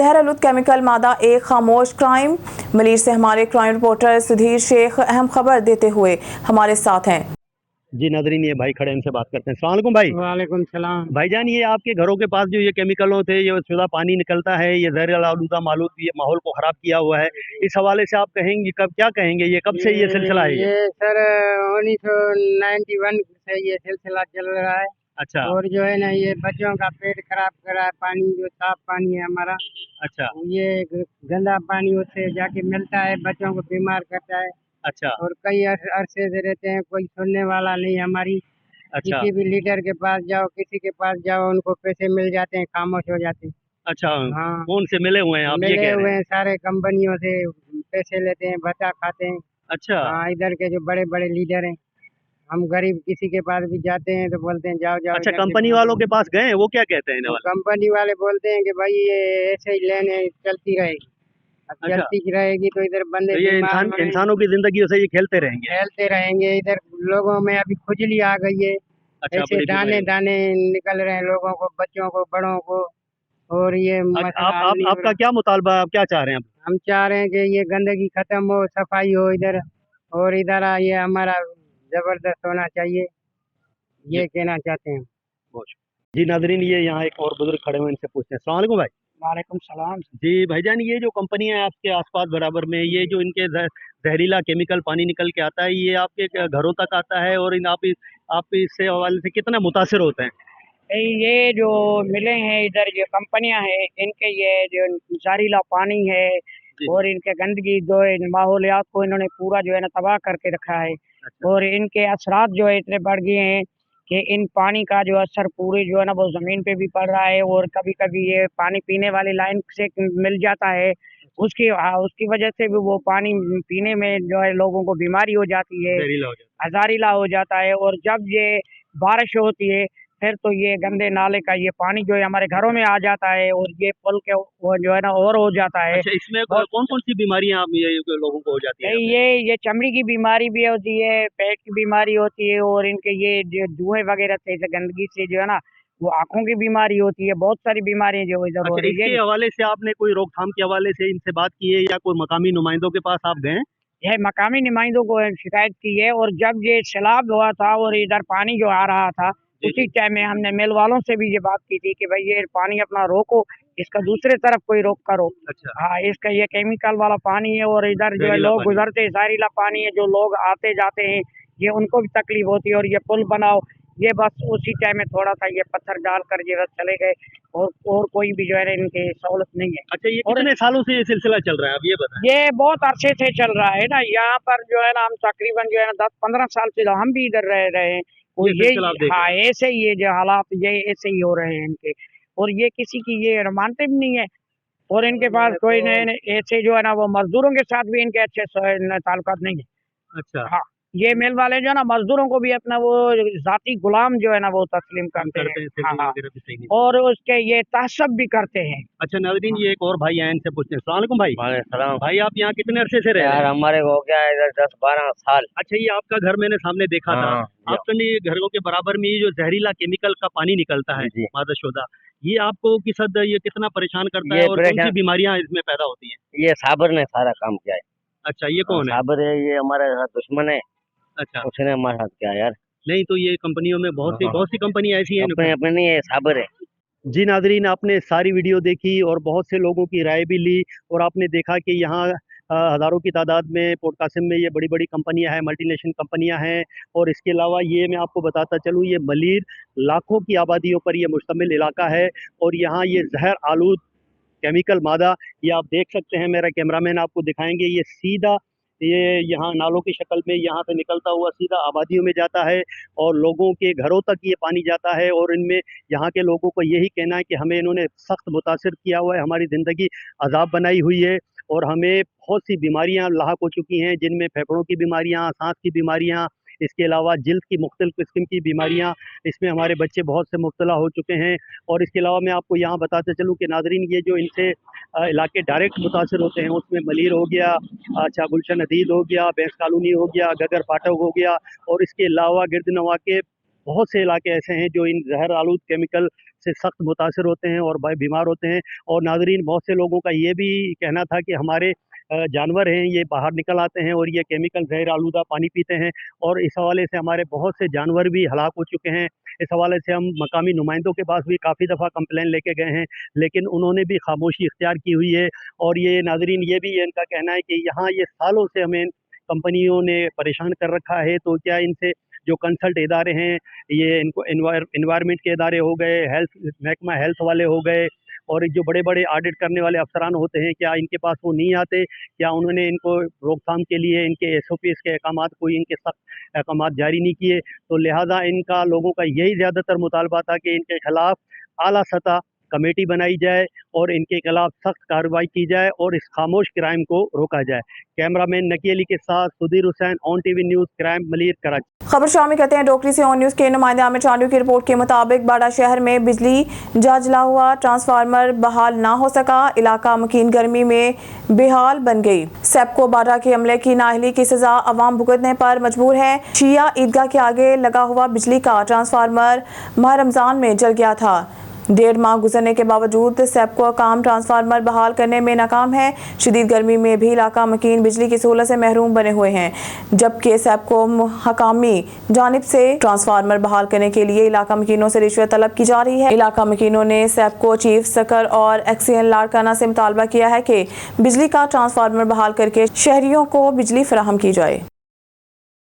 जहर आलूद केमिकल मादा एक खामोश क्राइम। मलीर से हमारे क्राइम रिपोर्टर सुधीर शेख अहम खबर देते हुए हमारे साथ हैं। जी नादरीन, ये भाई खड़े, इनसे बात करते हैं। अस्सलाम वालेकुम भाई। वालेकुम सलाम। भाईजान, ये आपके घरों के पास जो ये केमिकलों से ये शुदा पानी निकलता है, ये जहर आलूदा मालूद ये माहौल को खराब किया हुआ है, इस हवाले से आप कहेंगे क्या कहेंगे, ये कब से ये सिलसिला है? ये सर 1991 से ये सिलसिला चल रहा है। अच्छा और जो है ना, ये बच्चों का पेट खराब कर रहा है। पानी जो साफ पानी है हमारा, अच्छा ये गंदा पानी उससे जाके मिलता है, बच्चों को बीमार करता है। अच्छा और कई अरसे से रहते हैं, कोई सुनने वाला नहीं हमारी। अच्छा किसी भी लीडर के पास जाओ, किसी के पास जाओ, उनको पैसे मिल जाते हैं, खामोश हो जाते हैं। अच्छा। हाँ, कौन से मिले हुए हैं आप, ये मिले कह हुए रहे हैं? हैं, सारे कंपनियों से पैसे लेते हैं, बचा खाते हैं। अच्छा हाँ, इधर के जो बड़े बड़े लीडर हैं, हम गरीब किसी के पास भी जाते हैं तो बोलते हैं जाओ जाओ अच्छा, इधर से कंपनी वालों के पास गए, वो क्या कहते हैं इन्हें वाले? कंपनी वाले बोलते हैं कि भाई ये ऐसे ही लेने चलती रहेगी। अब अच्छा, चलती रहेगी तो इधर बंदे तो ये बीमार होंगे, इंसानों की जिंदगी से ये खेलते रहेंगे। फैलते रहेंगे। इधर लोगों में अभी खुजली आ गई है, अच्छा, ऐसे बड़ी दाने बीमारी। दाने निकल रहे हैं लोगों को, बच्चों को, बड़ों को। और ये मसला हल नहीं हो आपका रहा। क्या मुतालबा है, आप क्या चाह रहे हैं? हम चाह रहे हैं कि ये गंदगी खत्म हो, सफाई हो इधर, और इधर ये हमारा जबरदस्त होना चाहिए, जी ये कहना चाहते हैं। बहुत शुक्रिया। जी नाजरीन, ये यहाँ एक और बुजुर्ग खड़े हुए हैं, इनसे पूछते हैं। अस्सलाम वालेकुम भाई। वालेकुम सलाम। जी भाईजान, ये जो कंपनियां हैं आपके आसपास बराबर में, ये जो इनके जहरीला केमिकल पानी निकल के आता है, ये आपके घरों तक आता है, और आप इससे हवाले से कितना मुतासिर होते हैं? ये जो मिले हैं इधर, जो कंपनियां हैं, इनके ये जो जहरीला पानी है जी। और इनके गंदगी जो है, माहौलियात को इन्होंने पूरा जो है ना तबाह करके रखा है। अच्छा और इनके असरात जो है इतने बढ़ गए हैं कि इन पानी का जो असर पूरे जो है ना वो ज़मीन पे भी पड़ रहा है। और कभी कभी ये पानी पीने वाली लाइन से मिल जाता है, उसकी वजह से भी वो पानी पीने में जो है लोगों को बीमारी हो जाती है, जहरीला हो जाता हजारीला हो जाता है। और जब ये बारिश होती है, फिर तो ये गंदे नाले का ये पानी जो है हमारे घरों में आ जाता है, और ये पुल के वो जो है ना और हो जाता है। है। अच्छा, इसमें बहुत कौन कौन सी बीमारियां आप ये लोगों को हो जाती है? ये चमड़ी की बीमारी भी होती है, पेट की बीमारी होती है, और इनके ये जो धुएं वगैरह से, इसे गंदगी से जो है ना वो आंखों की बीमारी होती है। बहुत सारी बीमारियां जो इधर हो अच्छा, रही है। इसके हवाले से आपने कोई रोकथाम के हवाले से इनसे बात की है, या कोई मकामी नुमाइंदों के पास आप गए? यह मकामी नुमाइंदों को शिकायत की है, और जब ये सैलाब हुआ था और इधर पानी जो आ रहा था, जी उसी टाइम में हमने मिल वालों से भी ये बात की थी कि भाई ये पानी अपना रोको, इसका दूसरे तरफ कोई रोक करो। अच्छा, हाँ, इसका ये केमिकल वाला पानी है, और इधर जो है जहरीला लोग पानी। गुजरते, जहरीला पानी है, जो लोग आते जाते हैं, ये उनको भी तकलीफ होती है। और ये पुल बनाओ, ये बस उसी टाइम में थोड़ा सा ये पत्थर डाल कर ये बस चले गए, और कोई भी जो है ना इनकी सहूलत नहीं है। अच्छा, ये और कितने सालों से ये सिलसिला चल रहा है, अब ये बताएं। ये बहुत अरसे से चल रहा है ना, यहाँ पर जो है ना हम तकरीबन जो है ना 10-15 साल से तो हम भी इधर रह रहे हैं। और ये ये सिलसिला आप देख हाँ, रहे हैं। ऐसे ही ये जो हालात ये ऐसे ही हो रहे हैं इनके, और ये किसी की ये मानते भी नहीं है। और इनके पास कोई ऐसे जो है ना वो मजदूरों के साथ भी इनके अच्छे ताल्लुकात नहीं है। अच्छा, हाँ, ये मिल वाले जो है ना मजदूरों को भी अपना वो जाती गुलाम जो है ना वो तस्लीम हम करते करते हैं। हैं, हाँ सेटिंग हाँ, वगैरह भी सही नहीं। और उसके ये तासब भी करते हैं। अच्छा नाज़रीन, ये एक और भाई हैं, इनसे पूछते हैं। अस्सलाम वालेकुम भाई। वालेकुम। भाई, आप यहाँ कितने अरसे से रह रहे यार हैं? हमारे को हो गया है इधर 10-12 साल। अच्छा, ये आपका घर मैंने सामने देखा था। हाँ आपके घरों के बराबर में ये जो जहरीला केमिकल का पानी निकलता है, जी। मादशोदा, ये आपको किस हद ये कितना परेशान करता ये है, और कौन सी परेशान, बीमारियां इसमें पैदा होती हैं? ये साबर ने सारा काम किया है। अच्छा, ये कौन है? साबर है, ये हमारे साथ दुश्मन है, अच्छा, उसने हमारे साथ किया यार। नहीं तो ये कंपनियों में बहुत सी कंपनियां ऐसी हैं। अपने अपने नहीं है, साबर है। जी नाजरीन, आपने सारी वीडियो देखी और बहुत से लोगों की राय भी ली, और आपने देखा कि यहाँ हज़ारों की तादाद में पोर्ट कासिम में ये बड़ी बड़ी कंपनियां हैं, मल्टीनेशनल कंपनियां हैं। और इसके अलावा ये मैं आपको बताता चलूँ, ये मलीर लाखों की आबादियों पर ये मुश्तमिल इलाका है, और यहाँ ये जहर आलूद केमिकल मादा, ये आप देख सकते हैं, मेरा कैमरामैन आपको दिखाएंगे, ये सीधा ये यहाँ नालों की शक्ल में यहाँ से निकलता हुआ सीधा आबादियों में जाता है, और लोगों के घरों तक ये पानी जाता है। और इनमें यहाँ के लोगों को यही कहना है कि हमें इन्होंने सख्त मुतासिर किया हुआ है, हमारी ज़िंदगी अजाब बनाई हुई है, और हमें बहुत सी बीमारियाँ लाहक हो चुकी हैं, जिनमें फेफड़ों की बीमारियाँ, सांस की बीमारियाँ, इसके अलावा जिल्द की मुख्तलिफ किस्म की बीमारियाँ, इसमें हमारे बच्चे बहुत से मुब्तला हो चुके हैं। और इसके अलावा मैं आपको यहाँ बताते चलूँ कि नाजरीन, ये जो इनसे इलाके डायरेक्ट मुतासर होते हैं, उसमें मलीर हो गया, अच्छा गुलशन अदीद हो गया, बैंस कॉलोनी हो गया, गगर फाटक हो गया, और इसके अलावा गिरद नवा के बहुत से इलाके ऐसे हैं जो इन जहर आलूद केमिकल से सख्त मुतासर होते हैं और बीमार होते हैं। और नाज़रीन, बहुत से लोगों का ये भी कहना था कि हमारे जानवर हैं ये बाहर निकल आते हैं और ये केमिकल जहर आलूदा पानी पीते हैं, और इस हवाले से हमारे बहुत से जानवर भी हलाक हो चुके हैं। इस हवाले से हम मकामी नुमाइंदों के पास भी काफ़ी दफ़ा कंप्लेन लेके गए हैं, लेकिन उन्होंने भी खामोशी इख्तियार की हुई है। और ये नाज़रीन, ये भी इनका कहना है कि यहाँ ये सालों से हमें कंपनियों ने परेशान कर रखा है, तो क्या इनसे जो कंसल्ट इदारे हैं, ये इनको इन्वायरमेंट के इदारे हो गए, हेल्थ महकमा हेल्थ वाले हो गए, और जो बड़े बड़े ऑडिट करने वाले अफसरान होते हैं, क्या इनके पास वो नहीं आते? क्या उन्होंने इनको रोकथाम के लिए इनके SOPs के अहकामात कोई इनके सख्त अहकामात जारी नहीं किए? तो लिहाजा इनका लोगों का यही ज़्यादातर मुतालबा था कि इनके खिलाफ आला सतह कमेटी बनाई जाए और इनके खिलाफ सख्त कार्रवाई की जाए और इस खामोश क्राइम को रोका जाए। कैमरामैन नकी अली के साथ Sudhir Hussain, on TV news, crime Malir, Karachi. खबर शामिल करते हैं डोकरी से। ऑन न्यूज़ के नुमाइंदे आमिर चांडू की रिपोर्ट के मुताबिक बाड़ा शहर में बिजली जला हुआ ट्रांसफार्मर बहाल ना हो सका, इलाका मकीन गर्मी में बेहाल बन गई। सेप्को बाड़ा के अमले की नाअहली की सजा अवाम भुगतने पर मजबूर है। शिया ईदगाह के आगे लगा हुआ बिजली का ट्रांसफार्मर माह रमजान में जल गया था। 1.5 माह गुजरने के बावजूद सेप्को काम ट्रांसफार्मर बहाल करने में नाकाम है। शदीद गर्मी में भी इलाका मकीन बिजली की सहूलत से महरूम बने हुए हैं, जबकि सेप्को हकामी जानिब से ट्रांसफार्मर बहाल करने के लिए इलाका मकीनों से रिश्वत तलब की जा रही है। इलाका मकीनों ने सेप्को चीफ सकर और एक्सीएन लाड़काना से मुतालबा किया है कि बिजली का ट्रांसफार्मर बहाल करके शहरियों को बिजली फराहम की जाए।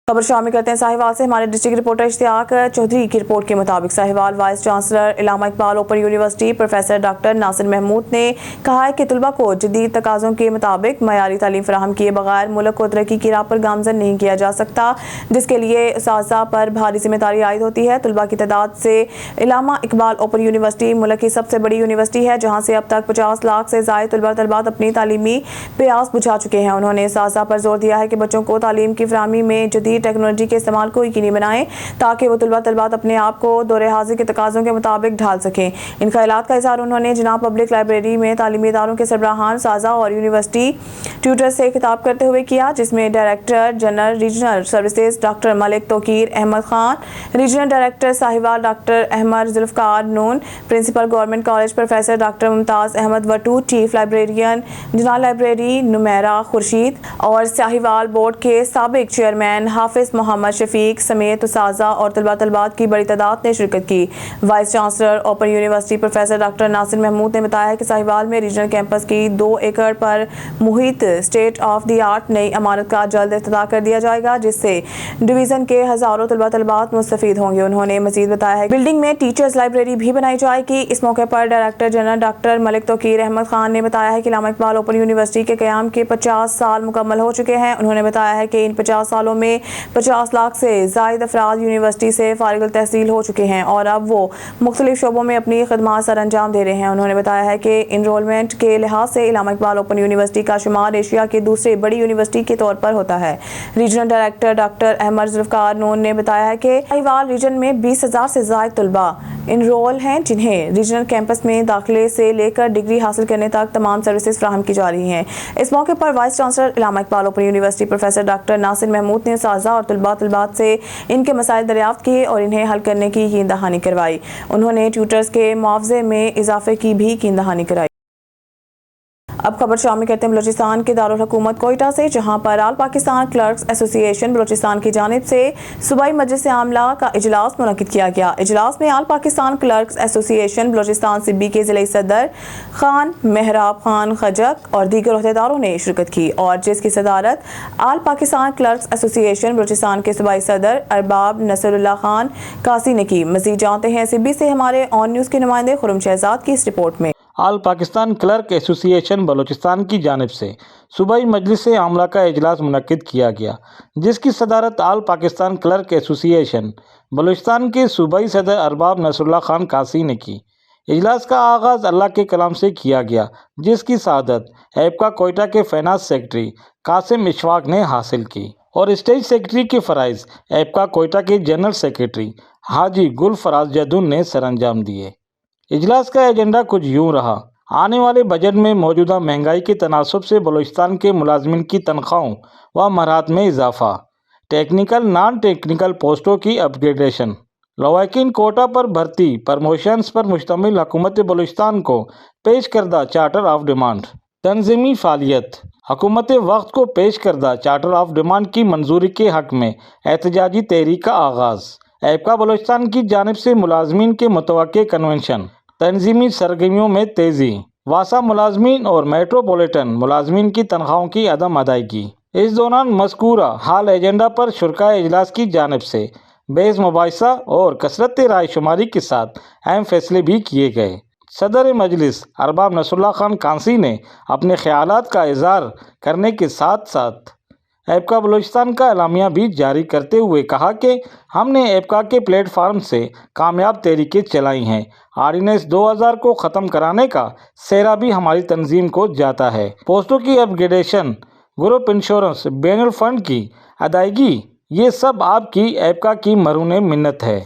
खबर शामिल करते हैं साहिवाल से। हमारे डिस्ट्रिक्ट रिपोर्टर इश्तियाक चौधरी की रिपोर्ट के मुताबिक Sahiwal vice chancellor Allama Iqbal open university professor doctor Nasir Mahmood ने कहा है कि तलबा को जदीद तकाज़ों के मुताबिक मयारी तालीम फराहम किए बगैर मुल्क को तरक्की की राह पर गामजन नहीं किया जा सकता, जिसके लिए उस्ताज़ा पर भारी जिम्मेदारी आयद होती है। तलबा की तादाद से इलामा इकबाल ओपन यूनिवर्सिटी मुल्क की सबसे बड़ी यूनिवर्सिटी है, जहाँ से अब तक 50 लाख से ज़ायद तलबात अपनी तालीमी प्यास बुझा चुके हैं। उन्होंने उस्ताज़ा पर जोर दिया है कि बच्चों को तालीम की फराहमी में जदीद टेक्नोलॉजी के इस्तेमाल को यकीनी बनाएं, ताकि वो तलबात अपने आप को दौरे हाजिर के तकाज़ों के मुताबिक ढाल सकें। इन ख्यालात का इज़हार उन्होंने जनाब पब्लिक लाइब्रेरी में तालीमी इदारों के सरबराहान, साज़ा और यूनिवर्सिटी ट्यूटर से खिताब करते हुए किया, जिसमें director general regional services doctor Malik Tauqeer Ahmad Khan, regional director Sahiwal doctor Ahmed Zulfiqar Noon, principal government college professor doctor Mumtaz Ahmed Wattoo, chief librarian general library Numera Khurshid और साहिवाल बोर्ड के साबिक चेयरमैन हाफिज मोहम्मद शफीक समेत उस्ताज़ा और तलबात की बड़ी तादाद ने शिरकत की। Vice chancellor open university professor doctor Nasir Mahmood ने बताया कि साहिवाल में रीजनल कैंपस की 2 एकड़ पर मुहित स्टेट ऑफ द आर्ट नई इमारत का जल्द इफ्तिताह कर दिया जाएगा, जिससे डिवीज़न के हज़ारों तलबात मुस्तफ़ीद होंगे। उन्होंने मज़ीद बताया है बिल्डिंग में टीचर्स लाइब्रेरी भी बनाई जाएगी। इस मौके पर director general doctor Malik Tauqeer Ahmad Khan ने बताया है कि इलामा इकबाल ओपन यूनिवर्सिटी के क़याम के 50 साल मुकम्मल हो चुके हैं। उन्होंने बताया है कि इन 50 सालों में 50 लाख से ज़ायद अफराद यूनिवर्सिटी से फारिग तहसील हो चुके हैं और अब वो मुख्तलिफ शोबों में अपनी खदमात सर अंजाम दे रहे हैं। उन्होंने बताया है कि इनरोलमेंट के लिहाज से इलामा इकबाल ओपन यूनिवर्सिटी का शुमार एशिया की दूसरी बड़ी यूनिवर्सिटी के तौर पर होता है। Regional director doctor Ahmed Zulfiqar Noon ने बताया है कि साहिवाल रीजन में 20,000 से ज़ायद तलबा इनरोल हैं, जिन्हें रीजनल कैंपस में दाखिले से लेकर डिग्री हासिल करने तक तमाम सर्विसेज फराहम की जा रही हैं। इस मौके पर vice chancellor Allama Iqbal open university professor doctor Nasir Mahmood ने साज़ा और तलबात से इनके मसाइल दरियाफ्त किए और इन्हें हल करने की यकीन दहानी करवाई। उन्होंने ट्यूटर्स के मुआवजे में इजाफे की भी यकीन दहानी कराई। अब खबर शामिल करते हैं बलोचिस्तान के दारुल हुकूमत कोयटा से, जहां पर आल पाकिस्तान क्लर्क्स एसोसिएशन बलोचिस्तान की जानिब से सूबाई मजलिस आमला का इजलास मुनक्किद किया गया। इजलास में आल पाकिस्तान क्लर्क्स एसोसिएशन बलोचिस्तान सिब्बी के ज़िले सदर खान मेहराब खान खजक और दीगर ओहदेदारों ने शिरकत की, और जिसकी सदारत आल पाकिस्तान क्लर्क्स एसोसिएशन बलोचिस्तान के सूबाई सदर अरबाब नसरुल्लाह खान कासी ने की। मज़ीद जानते हैं सिब्बी से हमारे ऑन न्यूज़ के नुमाइंदे खुरम शहजाद की इस रिपोर्ट में। आल पाकिस्तान क्लर्क एसोसिएशन बलोचिस्तान की जानिब से सूबाई मजलिस आमला का इजलास मुनक्किद किया गया, जिसकी सदारत आल पाकिस्तान क्लर्क एसोसिएशन बलोचिस्तान के सूबाई सदर अरबाब नसरुल्लाह खान कासी ने की। इजलास का आगाज़ अल्लाह के कलाम से किया गया, जिसकी सआदत एपका कोयटा के फाइनेंस सेक्रेटरी कासिम इशफाक ने हासिल की और स्टेज सेक्रेटरी के फ़राइज़ एपका कोयटा के जनरल सेक्रेटरी हाजी गुल फराज जदून ने सरअंजाम दिए। इजलास का एजेंडा कुछ यूँ रहा। आने वाले बजट में मौजूदा महंगाई के तनासब से बलोचिस्तान के मुलाजमिन की तनख्वाहों व मराहत में इजाफा, टेक्निकल नॉन टेक्निकल पोस्टों की अपग्रेडेशन, लवाकिन कोटा पर भर्ती प्रमोशंस पर मुश्तमिल हुकूमत बलूचिस्तान को पेश करदा चार्टर ऑफ डिमांड। तंजीमी फ़ालियत। हुकूमत वक्त को पेश करदा चार्टर ऑफ डिमांड की मंजूरी के हक़ में एहतजाजी तहरीक का आगाज़। एपका बलूचिस्तान की जानिब से मुलाजमीन के मुतवक्के कन्वेंशन। तंजीमी सरगर्मियों में तेज़ी। वासा मुलाजमीन और मेट्रोपोलिटन मुलाजमीन की तनख्वाहों की अदम अदायगी। इस दौरान मज़कूरा हाल एजेंडा पर शुरका इजलास की जानिब से बेहस मुबाहिसा और कसरत राय शुमारी के साथ अहम फैसले भी किए गए। सदर मजलिस अरबाब नसरुल्लाह खान कांसी ने अपने ख्यालात का इज़हार करने के साथ साथ एपका बलूचिस्तान का एलामिया भी जारी करते हुए कहा कि हमने एपका के प्लेटफार्म से कामयाब तहरीकें चलाई हैं। ऑर्डिनेंस 2000 को ख़त्म कराने का सेहरा भी हमारी तंजीम को जाता है। पोस्टों की अपग्रेडेशन, ग्रुप इंश्योरेंस, बैनुल फंड की अदायगी, ये सब आपकी एपका की मरून मिन्नत है।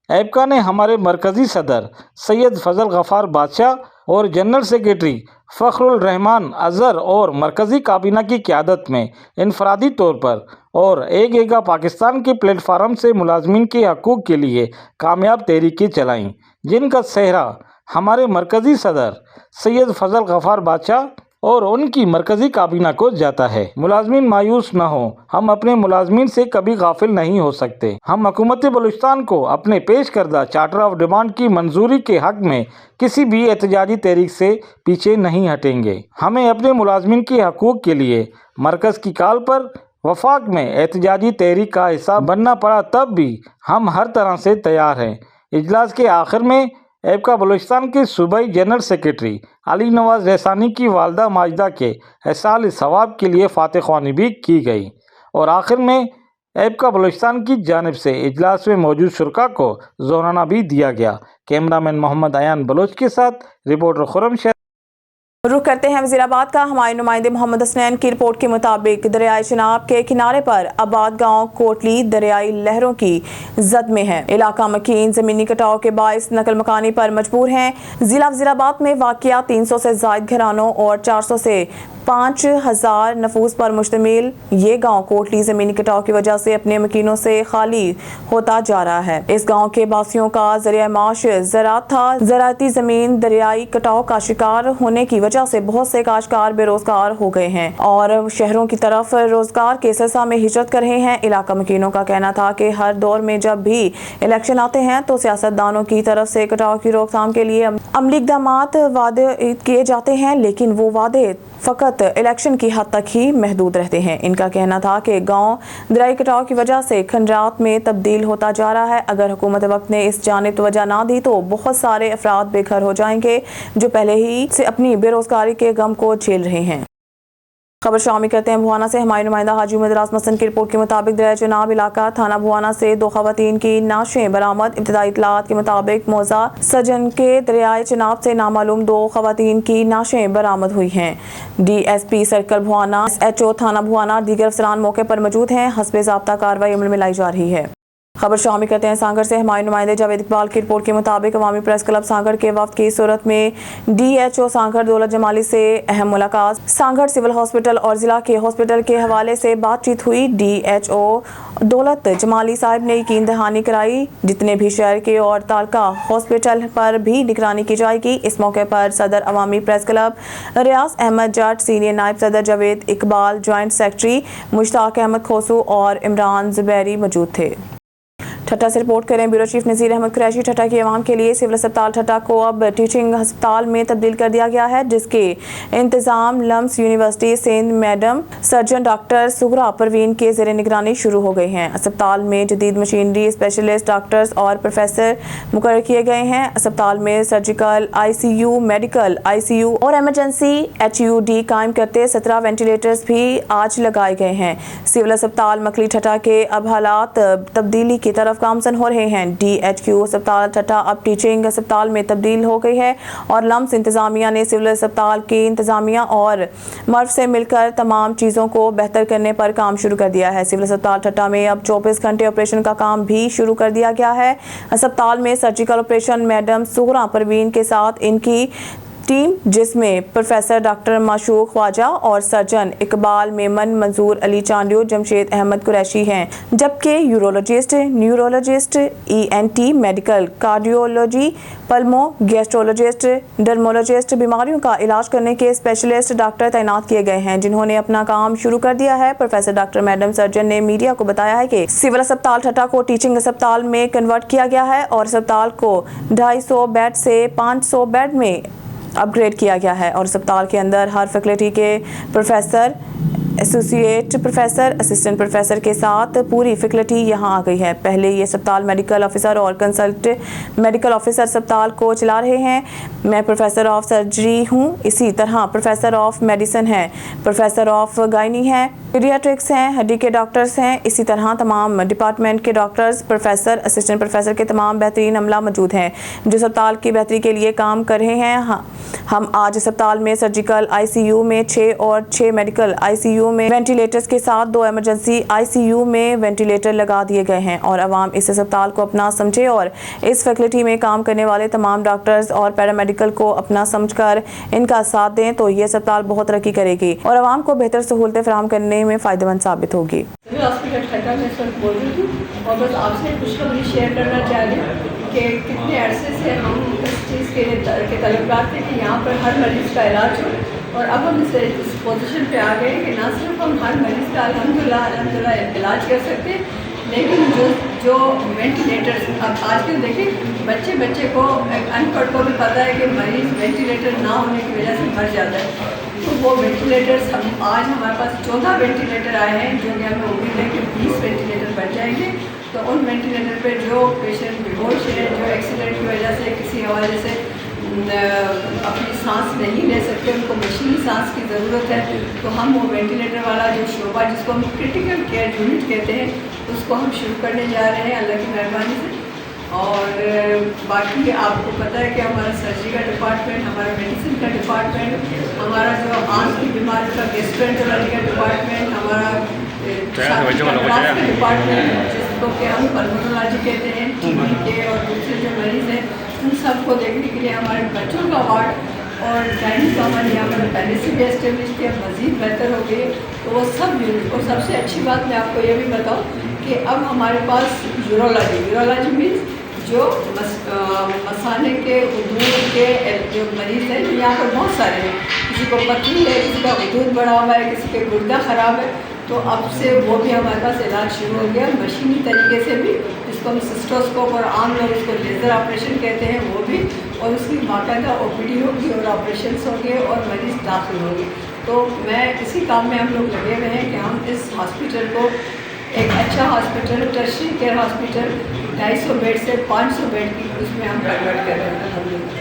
एपका ने हमारे मरकज़ी सदर सैयद फजल गफ़ार बादशाह और जनरल सेक्रेटरी फ़खरुल रहमान अज़हर और मरकज़ी काबीना की क़यादत में इनफरादी तौर पर और एक एगा पाकिस्तान के प्लेटफार्म से मुलाजमीन के हकूक़ के लिए कामयाब तहरीकें चलाईं, जिनका सेहरा हमारे मरकज़ी सदर सैयद फजल गफ़ार बादशाह और उनकी मरकज़ी काबीना को जाता है। मुलाजमीन मायूस न हो, हम अपने मुलाजमीन से कभी गाफिल नहीं हो सकते। हम हुकूमत बलूचिस्तान को अपने पेश करदा चार्टर ऑफ डिमांड की मंजूरी के हक़ में किसी भी एहतजाजी तहरीक से पीछे नहीं हटेंगे। हमें अपने मुलाजमीन के हकूक़ के लिए मरकज़ की कॉल पर वफाक में एहतजाजी तहरीक का हिस्सा बनना पड़ा, तब भी हम हर तरह से तैयार हैं। इजलास के आखिर में एपका बलूचिस्तान के सूबाई जनरल सेक्रेटरी अली नवाज रहसानी की वालदा माजिदा के एहसाल सवाब के लिए फातह ख्वानी भी की गई और आखिर में एपका बलूचिस्तान की जानिब से इजलास में मौजूद शुरका को जोराना भी दिया गया। कैमरामैन मोहम्मद अयान बलोच के साथ रिपोर्टर खुरम शेख। रुख करते हैं वज़ीराबाद का। हमारे नुमाइंदे मोहम्मद हसनैन की रिपोर्ट के मुताबिक दरियाए चिनाब के किनारे पर आबाद गांव कोटली दरियाई लहरों की जद में है। इलाका मकीन ज़मीनी कटाव के बायस नकल मकानी पर मजबूर हैं। ज़िला वज़ीराबाद में वाक़िया 300 से ज़ायद घरानों और 400 से 5000 नफूस पर मुश्तमिल ये गांव कोटली ज़मीनी कटाव की वजह से अपने मकीनों से खाली होता जा रहा है। इस गांव के बासियों का ज़रिया माश ज़राअत था। ज़राअती ज़मीन दरियाई कटाव का शिकार होने की वजह से बहुत से काश्तकार बेरोजगार हो गए हैं और शहरों की तरफ रोजगार के सिलसिले में हिजरत कर रहे हैं। इलाका मकीनों का कहना था कि हर दौर में जब भी इलेक्शन आते हैं तो सियासतदानों की तरफ से कटाव की रोकथाम के लिए अमली इक़दामात वादे किए जाते हैं, लेकिन वो वादे फ़कत इलेक्शन की हद तक ही महदूद रहते हैं। इनका कहना था कि गांव दरियाई कटाव की वजह से खंडरात में तब्दील होता जा रहा है। अगर हुकूमत वक्त ने इस जानिब तवज्जो ना दी तो बहुत सारे अफराद बेघर हो जाएंगे जो पहले ही से अपनी बेरोजगारी के गम को झेल रहे हैं। खबर शामिल करते हैं भुआना से। हमारे नुमाइंदा हाजी मदरास मसन की रिपोर्ट के मुताबिक दरिया चिनाब इलाका थाना भुआना से 2 खवातीन की नाशें बरामद। इब्तदाई इत्तलात के मुताबिक मौजा सजन के दरियाए चिनाब से नामालूम 2 खवातीन की नाशें बरामद हुई हैं। DSP सर्कल भुआना, SHO थाना भुआना, दीगर अफसरान मौके पर मौजूद हैं। हस्बे ज़ाब्ता कार्रवाई अमल में लाई जा रही है। खबर शामिल करते हैं सांगड़ से। हमारे नुमाइंदे जावेद इकबाल की रिपोर्ट के मुताबिक अवामी प्रेस क्लब सांगड़ के वफ्द की सूरत में DHO सांगड़ दौलत जमाली से अहम मुलाकात। सांगड़ सिविल हॉस्पिटल और ज़िला के हॉस्पिटल के हवाले से बातचीत हुई। DHO दौलत जमाली साहब ने यकीन दहानी कराई जितने भी शहर के और तालका हॉस्पिटल पर भी निगरानी की जाएगी। इस मौके पर सदर अवामी प्रेस क्लब रियाज अहमद जट, सीनियर नायब सदर जावेद इकबाल, ज्वाइंट सेक्रेटरी मुश्ताक अहमद खोसू और इमरान ज़ुबैरी मौजूद थे। ठट्टा से रिपोर्ट करें ब्यूरो चीफ नज़ीर अहमद कुरैशी। ठट्टा की आवाम के लिए सिविल अस्पताल ठट्टा को अब टीचिंग अस्पताल में तब्दील कर दिया गया है, जिसके इंतजाम LUMS university Sindh madam surgeon doctor Sughra Parveen के ज़ेर निगरानी शुरू हो गए हैं। अस्पताल में जदीद मशीनरी, स्पेशलिस्ट डॉक्टर्स और प्रोफेसर मुकर्रर किए गए हैं। अस्पताल में सर्जिकल, ICU, मेडिकल ICU और एमरजेंसी HUD कायम करते 17 वेंटिलेटर्स भी आज लगाए गए हैं। सिविल अस्पताल मकली ठट्टा के अब हालात तब्दीली की तरफ गामजन हो रहे हैं। DHQ अस्पताल ठट्टा अब टीचिंग अस्पताल में तब्दील हो गई है और लम्स इंतजामिया ने सिविल अस्पताल की इंतजामिया और मर्फ से मिलकर तमाम चीज़ों को बेहतर करने पर काम शुरू कर दिया है। सिविल अस्पताल ठट्टा में अब 24 घंटे ऑपरेशन का काम भी शुरू कर दिया गया है। अस्पताल में surgical operation madam Sughra Parveen के साथ इनकी टीम जिसमें प्रोफेसर डॉक्टर माशूक ख्वाजा और सर्जन इकबाल मेमन, मंजूर अली चांडियो, जमशेद अहमद कुरैशी हैं, जबकि urologist, neurologist, ENT, medical, cardiology, pulmo, gastrologist, dermologist, बीमारियों का इलाज करने के स्पेशलिस्ट डॉक्टर तैनात किए गए हैं, जिन्होंने अपना काम शुरू कर दिया है। प्रोफेसर डॉक्टर मैडम सर्जन ने मीडिया को बताया है कि सिविल अस्पताल ठट्टा को टीचिंग अस्पताल में कन्वर्ट किया गया है और अस्पताल को 250 बेड से 500 बेड में अपग्रेड किया गया है और अस्पताल के अंदर हर फैकल्टी के professor, associate professor, assistant professor के साथ पूरी फैकल्टी यहां आ गई है। पहले ये अस्पताल मेडिकल ऑफिसर और कंसल्टेंट मेडिकल ऑफिसर अस्पताल को चला रहे हैं। मैं प्रोफेसर ऑफ सर्जरी हूं, इसी तरह प्रोफेसर ऑफ मेडिसिन है, प्रोफेसर ऑफ गायनी है, पीडियाट्रिक्स हैं, हड्डी के डॉक्टर्स हैं, इसी तरह तमाम डिपार्टमेंट के डॉक्टर्स, प्रोफेसर, असिस्टेंट प्रोफेसर के तमाम बेहतरीन अमला मौजूद हैं जो अस्पताल की बेहतरी के लिए काम कर रहे हैं। हम आज अस्पताल में सर्जिकल ICU में 6 और 6 मेडिकल ICU में वेंटिलेटर्स के साथ 2 इमरजेंसी ICU में वेंटिलेटर लगा दिए गए हैं और अवाम इस अस्पताल को अपना समझे और इस फैकल्टी में काम करने वाले तमाम डॉक्टर्स और पैरामेडिकल को अपना समझकर इनका साथ दें तो ये अस्पताल बहुत तरक्की करेगी और अवाम को बेहतर सहूलतें फराहम करने में फ़ायदेमंद साबित होगी। हॉस्पिटल ठट्टा में सर बोल रही हूँ और बस आपसे खुशखबरी शेयर करना चाह रही हूँ कि कितने अरसे से हम इस चीज़ के तलबगार थे कि यहाँ पर हर मरीज़ का इलाज हो और अब हम इस पोजीशन पे आ गए कि ना सिर्फ हम हर मरीज़ का अल्हम्दुलिल्लाह इलाज कर सकते हैं, लेकिन जो वेंटिलेटर्स अब आजकल देखिए बच्चे को अनपढ़ को भी पता है कि मरीज़ वेंटिलेटर ना होने की वजह से मर जाता है, तो वो वेंटिलेटर्स हम आज हमारे पास 14 वेंटिलेटर आए हैं जो कि हमें उम्मीद है कि 20 वेंटिलेटर बन जाएंगे। तो उन वेंटिलेटर पे जो पेशेंट बेहोश है, जो एक्सीडेंट की वजह से किसी हवाले से अपनी सांस नहीं ले सकते, उनको मशीनी सांस की ज़रूरत है, तो हम वो वेंटिलेटर वाला जो शोबा जिसको हम क्रिटिकल केयर यूनिट कहते हैं उसको हम शुरू करने जा रहे हैं अल्लाह की मेहरबानी से। और बाकी आपको पता है कि हमारा सर्जरी का डिपार्टमेंट, हमारा मेडिसिन का डिपार्टमेंट, हमारा जो आँख की बीमारी का गैस्ट्रोएंटेरोलॉजी का डिपार्टमेंट, हमारा डिपार्टमेंट जिसको कि हम पल्मोनोलॉजी कहते हैं, TB के और दूसरे जो मरीज़ हैं उन सबको देखने के लिए हमारे बच्चों का वार्ड और गायनी का हमारे यहाँ पर पहले से भी एस्टेब्लिश किया, मज़ीद बेहतर हो गई। तो वो सब यूनिट और सबसे अच्छी बात मैं आपको ये भी बताऊँ कि अब हमारे पास यूरोलॉजी मीन्स जो मसाने के उदूद के जो मरीज़ हैं, यहाँ पर बहुत सारे हैं, किसी को पथरी है, किसी का उदूद बढ़ा हुआ है, किसी के गुर्दा ख़राब है, तो अब से वो भी हमारे पास इलाज शुरू हो गया मशीनी तरीके से भी, जिसको हम सिस्टोस्कोप और आम लोग उसको लेज़र ऑपरेशन कहते हैं वो भी, और उसकी बाकायदा OPD होगी और ऑपरेशन होंगे और मरीज़ दाखिल होंगे। तो मैं इसी काम में हम लोग लगे हुए हैं कि हम इस हॉस्पिटल को एक अच्छा hospital, tertiary care hospital 250 bed से 500 बेड की उसमें हम कन्वर्ट कर रहे हैं।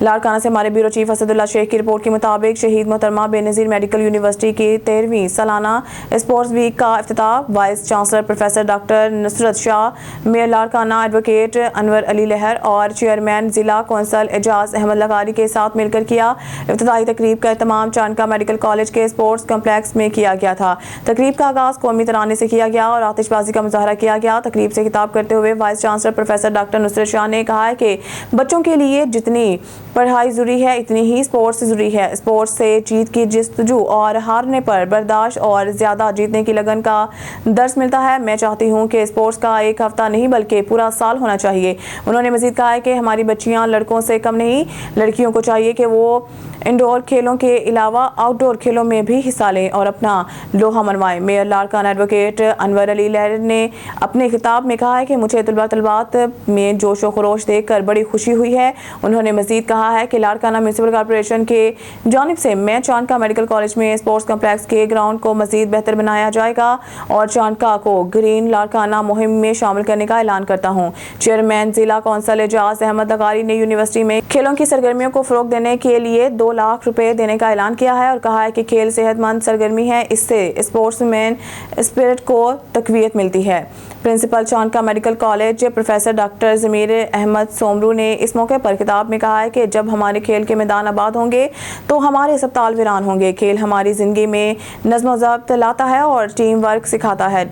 लाड़काना से हमारे ब्यूरो चीफ असदुल्ला शेख की रिपोर्ट के मुताबिक शहीद मोहतरमा बेनज़ीर मेडिकल यूनिवर्सिटी की 13वीं सालाना स्पोर्ट्स वीक का इफ्तिताह vice chancellor professor doctor Nusrat Shah, mayor Larkana advocate Anwar Ali Lahar और चेयरमैन ज़िला कौंसल एजाज अहमद लगारी के साथ मिलकर किया। इफ्तिताही तकरीब का एहतमाम चाणका मेडिकल कॉलेज के स्पोर्ट्स कम्प्लेक्स में किया गया था। तकरीब का आगाज़ कौमी तराने से किया गया और आतिशबाजी का मुजाहरा किया गया। तकरीब से खिताब करते हुए vice chancellor professor doctor Nusrat Shah ने कहा है कि बच्चों के लिए जितनी पढ़ाई ज़रूरी है इतनी ही स्पोर्ट्स ज़रूरी है। स्पोर्ट्स से जीत की जस्तजू और हारने पर बर्दाश्त और ज़्यादा जीतने की लगन का दर्स मिलता है। मैं चाहती हूँ कि स्पोर्ट्स का एक हफ्ता नहीं बल्कि पूरा साल होना चाहिए। उन्होंने मज़ीद कहा है कि हमारी बच्चियाँ लड़कों से कम नहीं, लड़कियों को चाहिए कि वो इंडोर खेलों के अलावा आउटडोर खेलों में भी हिस्सा लें और अपना लोहा मनवाएं। मेयर लाड़काना एडवोकेट अनवर अली लहर ने अपने खिताब में कहा है कि मुझे तलबात में जोश व खरोश देखकर बड़ी खुशी हुई है। उन्होंने मज़ीद कहा है कि लाड़काना म्यूनसिपल कॉर्पोरेशन के जानिब से मैं चाणका मेडिकल कॉलेज में स्पोर्ट्स कम्प्लेक्स के ग्राउंड को मज़ीद बेहतर बनाया जाएगा और चाणका को ग्रीन लाड़काना मुहिम में शामिल करने का ऐलान करता हूँ। चेयरमैन ज़िला कौंसल एजाज अहमद लगारी ने यूनिवर्सिटी में खेलों की सरगर्मियों को फ़रोग़ देने के लिए 2 लाख रुपए देने का ऐलान किया है और कहा है कि खेल सेहतमंद सरगर्मी है, इससे स्पोर्ट्समैन स्पिरिट को तक़वियत मिलती है। Principal Chandka medical college professor doctor Zameer Ahmed Soomro ने इस मौके पर खिताब में कहा है कि جب ہمارے کھیل کے میدان آباد ہوں گے تو ہمارے اسپتال ویران ہوں گے. کھیل ہماری زندگی میں نظم و ضبط لاتا ہے اور ٹیم ورک سکھاتا ہے.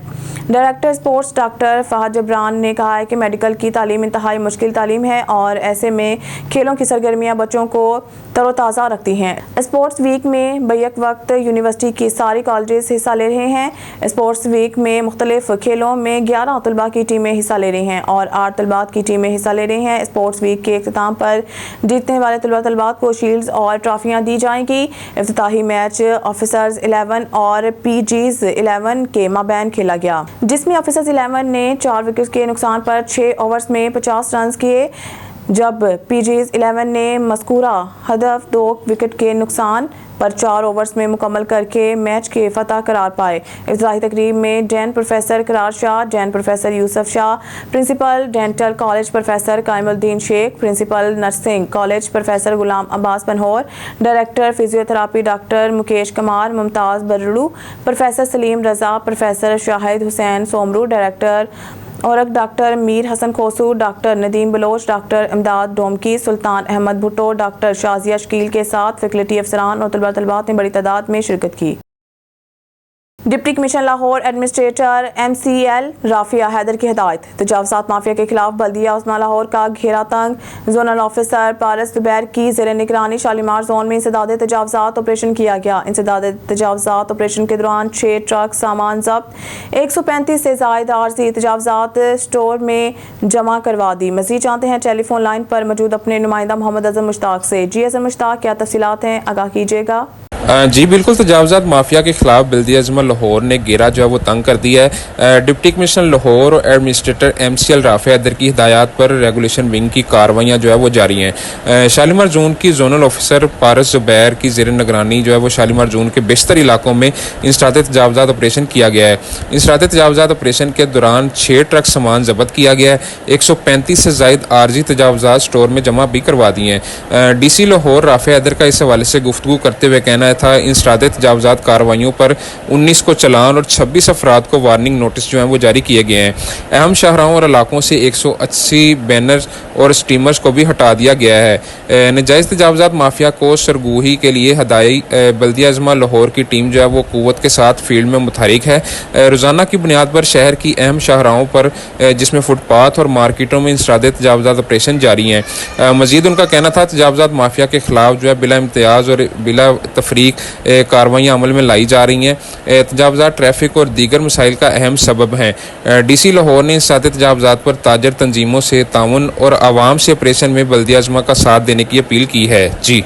Director sports doctor Fahad Jibran نے کہا ہے کہ میڈیکل کی تعلیم انتہائی مشکل تعلیم ہے اور ایسے میں کھیلوں کی سرگرمیاں بچوں کو تر و تازہ رکھتی ہیں. اسپورٹس ویک میں بیک وقت یونیورسٹی کی ساری کالجز حصہ لے رہے ہیں. اسپورٹس ویک میں مختلف کھیلوں میں 11 طلباء کی ٹیمیں حصہ لے رہی ہیں اور 8 طلباء کی ٹیمیں حصہ لے رہی ہیں. اسپورٹس ویک کے اختتام پر جیتنے والے طلباء کو شیلڈز اور ٹرافیاں دی جائیں گی. افتتاحی میچ آفیسرز 11 اور پی جیز 11 کے مابین کھیلا گیا جس میں آفیسرز 11 نے 4 وکٹ کے نقصان پر 6 اوورز میں 50 رنز کیے جب پی جیز 11 نے مذکورہ ہدف 2 وکٹ کے نقصان پر 4 اوورز میں مکمل کر کے میچ کے فتح قرار پائے. افتتاحی تقریب میں dean professor Qarar Shah, dean professor Yousuf Shah, principal dental college professor Qaim Uddin Sheikh, principal nursing college professor Ghulam Abbas Panhwar, director physiotherapy doctor Mukesh Kumar, Mumtaz Barro, professor Saleem Raza, professor Shahid Hussain Soomro, director ORIC doctor Mir Hassan Khoso, doctor Nadeem Baloch, doctor Imdad Domki, Sultan Ahmed Bhutto, doctor Shazia Shakeel کے ساتھ فیکلٹی افسران اور طلباء نے بڑی تعداد میں شرکت کی. Deputy commissioner Lahore administrator M C L Rafia Haider کی ہدایت. تجاوزات مافیا کے خلاف بلدیہ عظمیٰ لاہور کا گھیرا تنگ. زونل آفیسر پارس زبیر کی زیر نگرانی شالیمار زون میں انسداد تجاوزات آپریشن کیا گیا. انسداد تجاوزات آپریشن کے دوران 6 ٹرک سامان ضبط، 135 سے زائد عارضی تجاوزات اسٹور میں جمع کروا دی. مزید جانتے ہیں ٹیلی فون لائن پر موجود اپنے نمائندہ محمد اعظم مشتاق سے. جی اعظم مشتاق، کیا تفصیلات ہیں، آگاہ کیجیے گا. جی بالکل، تجاوزات مافیا کے خلاف بلدیہ عظمیٰ لاہور نے گھیرا جو ہے وہ تنگ کر دیا ہے. ڈپٹی کمشنر لاہور اور administrator M C L Rafia Haider کی ہدایات پر ریگولیشن ونگ کی کارروائیاں جو ہے وہ جاری ہیں. شالیمار زون کی زونل آفیسر پارس زبیر کی زیر نگرانی جو ہے وہ شالیمار زون کے بیشتر علاقوں میں انسداد تجاوزات آپریشن کیا گیا ہے. انسداد تجاوزات آپریشن کے دوران 6 ٹرک سامان ضبط کیا گیا ہے. 135 سے زائد عارضی تجاوزات اسٹور میں جمع بھی کروا دی ہیں. ڈی سی لاہور رافیہ حیدر کا اس حوالے سے گفتگو کرتے ہوئے کہنا تھا انسداد تجاوزات کارروائیوں پر 19 کو چلان اور 26 افراد کو وارننگ نوٹس جو ہیں وہ جاری کیے گئے ہیں. اہم شاہراہوں اور علاقوں سے 180 بینرز اور سٹیمرز کو بھی ہٹا دیا گیا ہے. ناجائز تجاوزات مافیا کو سرگوہی کے لیے ہدائی بلدیہ عظمیٰ لاہور کی ٹیم جو ہے وہ قوت کے ساتھ فیلڈ میں متحرک ہے. روزانہ کی بنیاد پر شہر کی اہم شاہراہوں پر جس میں فٹ پاتھ اور مارکیٹوں میں انسداد تجاوزات آپریشن جاری ہیں. مزید ان کا کہنا تھا تجاوزات مافیا کے خلاف جو ہے بلا امتیاز اور بلا تفریق کارروائیاں عمل میں لائی جا رہی ہیں. تجاوزات ٹریفک اور دیگر مسائل کا اہم سبب ہیں. ڈی سی لاہور نے انسداد تجاوزات پر تاجر تنظیموں سے تعاون اور عوام سے آپریشن میں بلدیہ عظمیٰ کا ساتھ دینے کی اپیل کی ہے. جی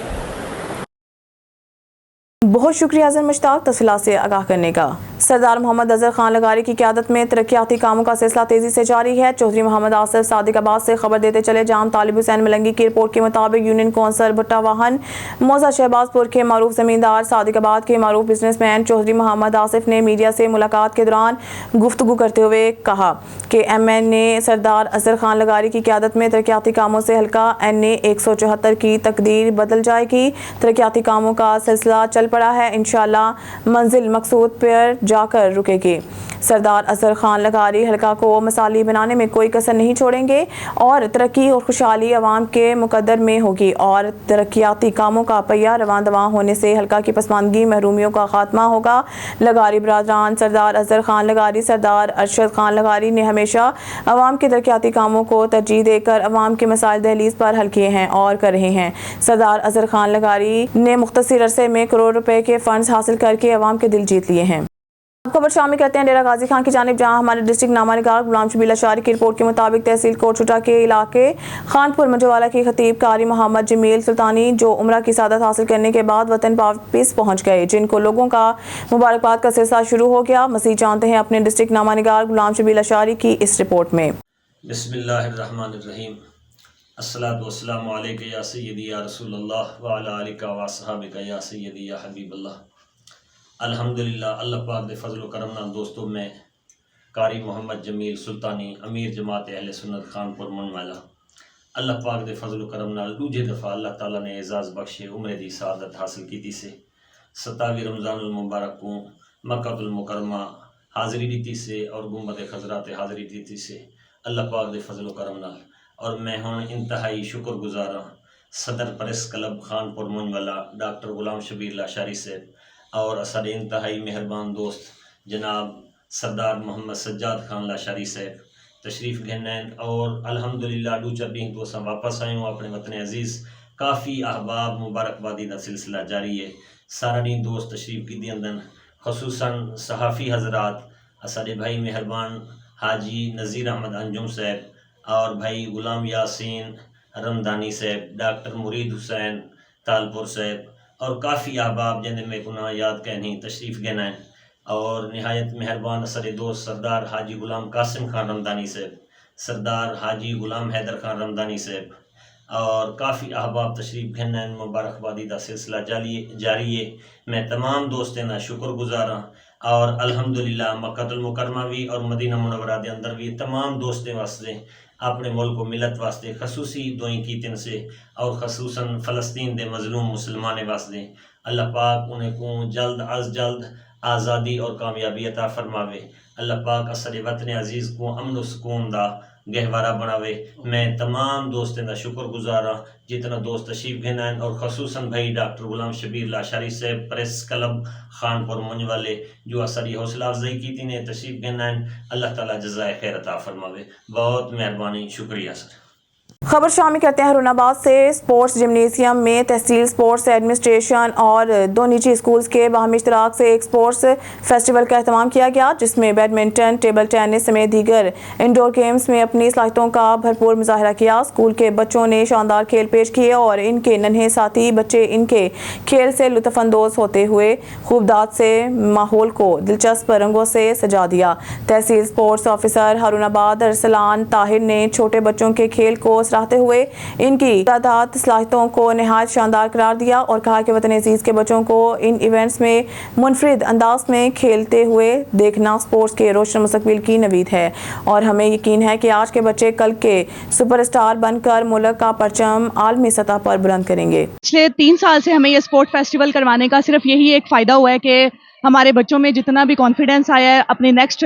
بہت شکریہ اعظم مشتاق تفصیلات سے آگاہ کرنے کا. سردار محمد اظہر خان لغاری کی قیادت میں ترقیاتی کاموں کا سلسلہ تیزی سے جاری ہے. چودھری محمد آصف صادق آباد سے خبر دیتے چلے جام طالب حسین ملنگی کی رپورٹ کے مطابق یونین کونسل بھٹا واہن موضع شہباز پور کے معروف زمیندار صادق آباد کے معروف بزنس مین چودھری محمد آصف نے میڈیا سے ملاقات کے دوران گفتگو کرتے ہوئے کہا کہ ایم این اے سردار اظہر خان لغاری کی قیادت میں ترقیاتی کاموں سے حلقہ این اے 174 کی تقدیر بدل جائے گی. ترقیاتی کاموں کا سلسلہ چل پڑا ہے، انشاءاللہ منزل مقصود پر جا کر رکے گی. سردار اظہر خان لغاری حلقہ کو مثالی بنانے میں کوئی کسر نہیں چھوڑیں گے اور ترقی اور خوشحالی عوام کے مقدر میں ہوگی اور ترقیاتی کاموں کا پہیہ رواں دواں ہونے سے حلقہ کی پسماندگی محرومیوں کا خاتمہ ہوگا. لغاری برادران سردار اظہر خان لغاری، سردار ارشد خان لغاری نے ہمیشہ عوام کے ترقیاتی کاموں کو ترجیح دے کر عوام کے مسائل دہلیز پر حل کیے ہیں اور کر رہے ہیں. سردار اظہر خان لغاری نے مختصر عرصے میں کروڑ روپے کے فنڈز حاصل کر کے عوام کے دل جیت لیے ہیں. خبر شامل کرتے ہیں ڈیرہ غازی خان کی جانب، جہاں ہمارے ڈسٹرکٹ نامہ نگار غلام شبیل اشاری کی رپورٹ کے مطابق تحصیل کوٹ چھٹا کے علاقے خانپور منجوالا کی خطیب قاری محمد جمیل سلطانی جو عمرہ کی سعادت حاصل کرنے کے بعد وطن واپس پہنچ گئے، جن کو لوگوں کا مبارکباد کا سلسلہ شروع ہو گیا. مزید جانتے ہیں اپنے ڈسٹرکٹ نامہ نگار غلام شبیل اشاری کی اس رپورٹ میں. بسم اللہ الرحمن الرحیم. الصلاۃ والسلام علیک یا سیدی یا رسول اللہ وعلی آلک و اصحابک یا سیدی یا حبیب اللہ. الحمدللہ اللہ پاک دے فضل و کرم نال دوستو میں قاری محمد جمیل سلطانی امیر جماعت اہل سنت خانپور منوالا اللہ پاک دے فضل و کرم نال دوجے دفعہ اللہ تعالیٰ نے اعزاز بخشے عمرے دی سعادت حاصل کی سے 27 رمضان المبارک کو مکہ المکرمہ حاضری دیتی سے اور گنبد خضرا تے حاضری دیتی سے اللہ پاک دے فضل و کرم نال. اور میں ہوں انتہائی شکر گزار ہاں صدر press club Khanpur Manjula doctor Ghulam Shabbir Lashari صاحب اور اسد انتہائی مہربان دوست جناب سردار محمد سجاد خان لاشاری صاحب تشریف گھنین اور الحمدللہ ڈوچر ڈین تو اساں واپس آئے ہوں اپنے وطن عزیز کافی احباب مبارکبادی دا سلسلہ جاری ہے سارا ڈین دوست تشریف کی دیندن خصوصاً صحافی حضرات اسد بھائی مہربان حاجی نذیر احمد انجم صاحب اور بھائی غلام یاسین رمدانی صاحب ڈاکٹر مرید حسین تالپور صاحب اور کافی احباب جن میں گناہ یاد کہنی تشریف گنا ہے اور نہایت مہربان اسد دوست سردار حاجی غلام قاسم خان رمدانی صاحب سردار حاجی غلام حیدر خان رمدانی صاحب اور کافی احباب تشریف گھنن مبارکبادی دا سلسلہ جاری ہے میں تمام دوستوں کا شکر گزار ہاں اور الحمدللہ مکہ المکرمہ بھی اور مدینہ منورہ دے اندر بھی تمام دوستوں واسطے اپنے ملک و ملت واسطے خصوصی دعائیں کیتن سے اور خصوصاً فلسطین دے مظلوم مسلمان واسطے اللہ پاک انہیں کو جلد از جلد آزادی اور کامیابی عطا فرماوے اللہ پاک اسد وطن عزیز کو امن و سکون دا گہوارہ بناوے میں تمام دوستوں کا شکر گزار ہاں جتنا دوست تشریف گھنائن اور خصوصاً بھائی ڈاکٹر غلام شبیر لاشاری صاحب پریس کلب خانپور منج والے جو اسری حوصلہ افزائی کی تھی نے تشریف گھنائن اللہ تعالیٰ جزائے خیر عطا فرماوے بہت مہربانی شکریہ سر خبر شامل کرتے ہیں ہارون آباد سے اسپورٹس جمنیزیم میں تحصیل اسپورٹس ایڈمنسٹریشن اور دو نجی اسکولز کے باہمی اشتراک سے ایک اسپورٹس فیسٹیول کا اہتمام کیا گیا جس میں بیڈمنٹن ٹیبل ٹینس سمیت دیگر انڈور گیمز میں اپنی صلاحیتوں کا بھرپور مظاہرہ کیا اسکول کے بچوں نے شاندار کھیل پیش کیے اور ان کے ننھے ساتھی بچے ان کے کھیل سے لطف اندوز ہوتے ہوئے خوبداد سے ماحول کو دلچسپ رنگوں سے سجا دیا تحصیل اسپورٹس آفیسر ہارون آباد ارسلان طاہر نے چھوٹے بچوں کے کھیل کو سراہتے ہوئے ان کی تعداد صلاحیتوں کو نہایت شاندار قرار دیا اور کہا کہ وطن عزیز کے بچوں کو ان ایونٹس میں منفرد انداز میں کھیلتے ہوئے دیکھنا اسپورٹس کے روشن مستقبل کی نوید ہے اور ہمیں یقین ہے کہ آج کے بچے کل کے سپر اسٹار بن کر ملک کا پرچم عالمی سطح پر بلند کریں گے. پچھلے 3 سال سے ہمیں یہ اسپورٹ فیسٹیول کروانے کا صرف یہی ایک فائدہ ہوا ہے کہ ہمارے بچوں میں جتنا بھی کانفیڈنس آیا ہے اپنے نیکسٹ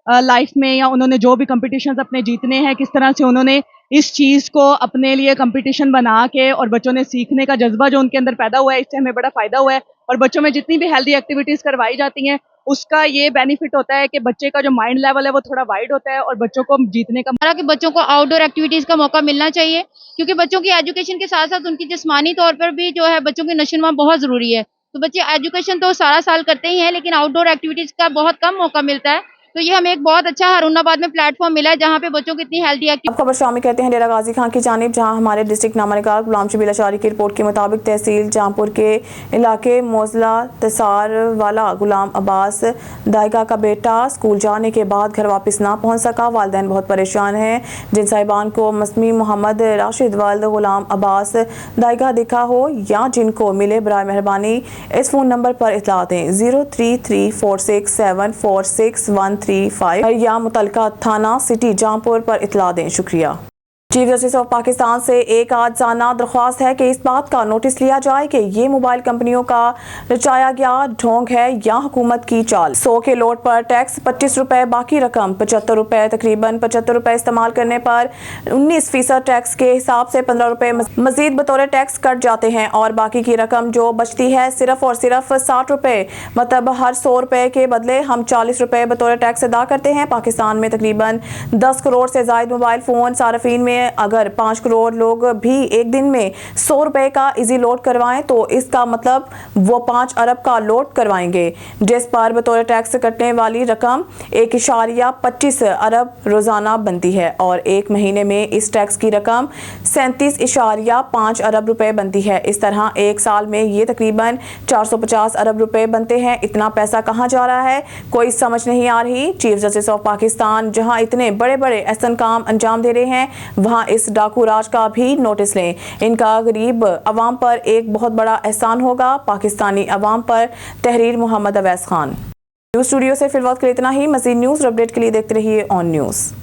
لائف میں یا انہوں نے جو بھی کمپٹیشنز اپنے جیتنے ہیں کس طرح سے انہوں نے اس چیز کو اپنے لیے کمپٹیشن بنا کے اور بچوں نے سیکھنے کا جذبہ جو ان کے اندر پیدا ہوا ہے اس سے ہمیں بڑا فائدہ ہوا ہے اور بچوں میں جتنی بھی ہیلدی ایکٹیویٹیز کروائی جاتی ہیں اس کا یہ بینیفٹ ہوتا ہے کہ بچے کا جو مائنڈ لیول ہے وہ تھوڑا وائڈ ہوتا ہے اور بچوں کو جیتنے کا کہ بچوں کو آؤٹ ڈور ایکٹیویٹیز کا موقع ملنا چاہیے کیونکہ بچوں کی ایجوکیشن کے ساتھ ساتھ ان کی جسمانی طور پر بھی جو ہے بچوں کی نشوونما بہت ضروری ہے. تو بچے ایجوکیشن تو سارا سال کرتے ہی ہیں لیکن آؤٹ ڈور ایکٹیویٹیز کا بہت کم موقع ملتا ہے تو یہ ہمیں ایک بہت اچھا ہارون آباد میں پلیٹ فارم ملا ہے جہاں پہ بچوں کی اتنی ہیلدی اب خبر شامل کہتے ہیں ڈیرہ غازی خان کی جانب جہاں ہمارے ڈسٹرکٹ نامہ نگار غلام شبیر لاشاری کی رپورٹ کے مطابق تحصیل جامپور کے علاقے موزلہ تسار والا غلام عباس دائگا کا بیٹا اسکول جانے کے بعد گھر واپس نہ پہنچ سکا. والدین بہت پریشان ہیں. جن صاحبان کو مسمی محمد راشد والد غلام عباس دائگا دکھا ہو یا جن کو ملے برائے مہربانی اس فون نمبر پر اطلاع دیں 03346746135 یا متعلقہ تھانہ سٹی جامپور پر اطلاع دیں. شکریہ. چیف جسٹس آف پاکستان سے ایک عاجزانہ درخواست ہے کہ اس بات کا نوٹس لیا جائے کہ یہ موبائل کمپنیوں کا رچایا گیا ڈھونگ ہے یا حکومت کی چال. 100 کے لوٹ پر ٹیکس 25 روپے باقی رقم 75 روپے تقریباً 75 روپے استعمال کرنے پر 19% ٹیکس کے حساب سے 15 روپے مزید بطور ٹیکس کٹ جاتے ہیں اور باقی کی رقم جو بچتی ہے صرف اور صرف 60 روپے مطلب ہر 100 روپے کے بدلے ہم 40 روپے بطور ٹیکس ادا کرتے ہیں. پاکستان میں تقریباً 10 کروڑ سے زائد موبائل فون صارفین میں اگر 5 کروڑ لوگ بھی ایک دن میں 100 روپے کا ایزی لوڈ کروائیں تو اس کا مطلب وہ 5 ارب کا لوڈ کروائیں گے جس پر بطور ٹیکس کٹنے والی رقم 1.25 ارب روزانہ بنتی ہے اور ایک مہینے میں اس ٹیکس کی رقم 37.5 ارب روپے بنتی ہے. اس طرح ایک سال میں یہ تقریباً 450 ارب روپے بنتے ہیں. اتنا پیسہ کہاں جا رہا ہے کوئی سمجھ نہیں آ رہی. چیف جسٹس آف پاکستان جہاں اتنے بڑے بڑے احسن کام انجام دے رہے ہیں وہاں اس ڈاکو راج کا بھی نوٹس لیں. ان کا غریب عوام پر ایک بہت بڑا احسان ہوگا. پاکستانی عوام پر. تحریر محمد اویس خان. نیوز اسٹوڈیو سے فی الوقت کے لیے اتنا ہی. مزید نیوز اور اپڈیٹ کے لیے دیکھتے رہیے آن نیوز.